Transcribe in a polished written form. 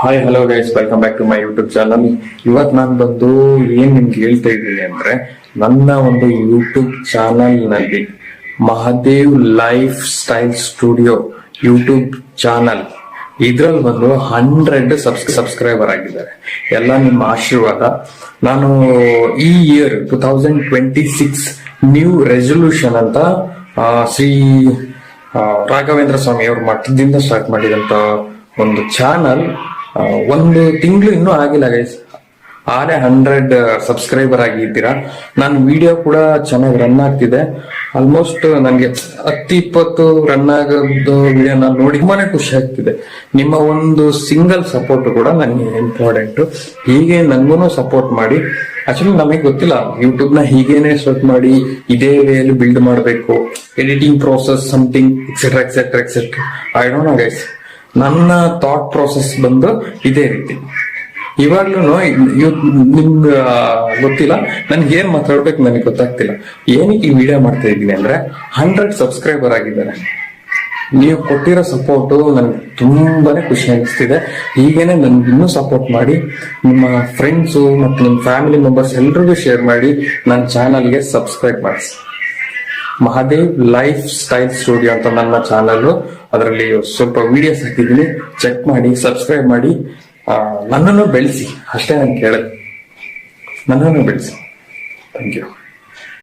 Hi hello guys, welcome back to my YouTube channel. ಇವತ್ತು ನಾನು ಬಂದು ಏನ್ ನಿಮ್ಗೆ ಹೇಳ್ತಾ ಇದ್ದೀನಿ ಅಂದ್ರೆ, ನನ್ನ ಒಂದು ಯೂಟ್ಯೂಬ್ ಚಾನಲ್ ನಲ್ಲಿ Mahadev life style studio YouTube channel ಇದ್ರಲ್ಲಿ ಬಂದು 100 ಸಬ್ಸ್ಕ್ರೈಬರ್ ಆಗಿದ್ದಾರೆ. ಎಲ್ಲ ನಿಮ್ಮ ಆಶೀರ್ವಾದ. ನಾನು ಈ ಇಯರ್ 2026 ನ್ಯೂ ರೆಸೊಲ್ಯೂಷನ್ ಅಂತ ಶ್ರೀ ರಾಘವೇಂದ್ರ ಸ್ವಾಮಿ ಅವ್ರ ಮಠದಿಂದ ಸ್ಟಾರ್ಟ್ ಮಾಡಿದಂತ ಒಂದು ಚಾನಲ್. ಒಂದು ತಿಂಗಳು ಇನ್ನೂ ಆಗಿಲ್ಲ ಗೈಸ್, 100 ಸಬ್ಸ್ಕ್ರೈಬರ್ ಆಗಿದ್ದೀರಾ. ನಾನು ವಿಡಿಯೋ ಕೂಡ ಚೆನ್ನಾಗಿ ರನ್ ಆಗ್ತಿದೆ. ಆಲ್ಮೋಸ್ಟ್ ನನಗೆ 10-20 ರನ್ ಆಗೋದು ವಿಡಿಯೋ ನಾನು ನೋಡಿ ತುಂಬಾನೇ ಖುಷಿ ಆಗ್ತಿದೆ. ನಿಮ್ಮ ಒಂದು ಸಿಂಗಲ್ ಸಪೋರ್ಟ್ ಕೂಡ ನನಗೆ ಇಂಪಾರ್ಟೆಂಟ್. ಹೀಗೆ ನನಗೂ ಸಪೋರ್ಟ್ ಮಾಡಿ. ಆಕ್ಚುಲಿ ನಮಗೆ ಗೊತ್ತಿಲ್ಲ ಯೂಟ್ಯೂಬ್ ನ ಹೀಗೇನೆ ಸ್ಟಾರ್ಟ್ ಮಾಡಿ ಇದೇ ವೇಯಲ್ಲಿ ಬಿಲ್ಡ್ ಮಾಡಬೇಕು, editing process something etcetera etcetera etcetera. I don't know guys, ನನ್ನ ಥಾಟ್ ಪ್ರೋಸೆಸ್ ಬಂದು ಇದೇ ರೀತಿ. ಇವಾಗ್ಲೂ ನಿಮ್ಗೆ ಗೊತ್ತಿಲ್ಲ ನನ್ಗೆ ಏನ್ ಮಾತಾಡ್ಬೇಕು ನನಗೆ ಗೊತ್ತಾಗ್ತಿಲ್ಲ. ಏನಕ್ಕೆ ಈ ವಿಡಿಯೋ ಮಾಡ್ತಾ ಇದ್ದೀನಿ ಅಂದ್ರೆ, 100 ಸಬ್ಸ್ಕ್ರೈಬರ್ ಆಗಿದ್ದಾರೆ. ನೀವು ಕೊಟ್ಟಿರೋ ಸಪೋರ್ಟು ನನ್ಗೆ ತುಂಬಾನೇ ಖುಷಿ ಅನಿಸ್ತಿದೆ. ಹೀಗೇನೆ ನನ್ಗೆ ಇನ್ನೂ ಸಪೋರ್ಟ್ ಮಾಡಿ, ನಿಮ್ಮ ಫ್ರೆಂಡ್ಸು ಮತ್ತು ನಿಮ್ಮ ಫ್ಯಾಮಿಲಿ ಮೆಂಬರ್ಸ್ ಎಲ್ರಿಗೂ ಶೇರ್ ಮಾಡಿ, ನನ್ನ ಚಾನಲ್ಗೆ ಸಬ್ಸ್ಕ್ರೈಬ್ ಮಾಡಿಸಿ. ಮಹಾದೇವ್ ಲೈಫ್ ಸ್ಟೈಲ್ ಸ್ಟುಡಿಯೋ ಅಂತ ನನ್ನ ಚಾನಲ್, ಅದರಲ್ಲಿ ಸ್ವಲ್ಪ ವಿಡಿಯೋಸ್ ಹಾಕಿದ್ದೀನಿ, ಚೆಕ್ ಮಾಡಿ, ಸಬ್ಸ್ಕ್ರೈಬ್ ಮಾಡಿ. ನನ್ನನ್ನು ಬೆಳೆಸಿ, ಅಷ್ಟೇ ನಾನು ಕೇಳೋದು. ನನ್ನನ್ನು ಬೆಳೆಸಿ. Thank you.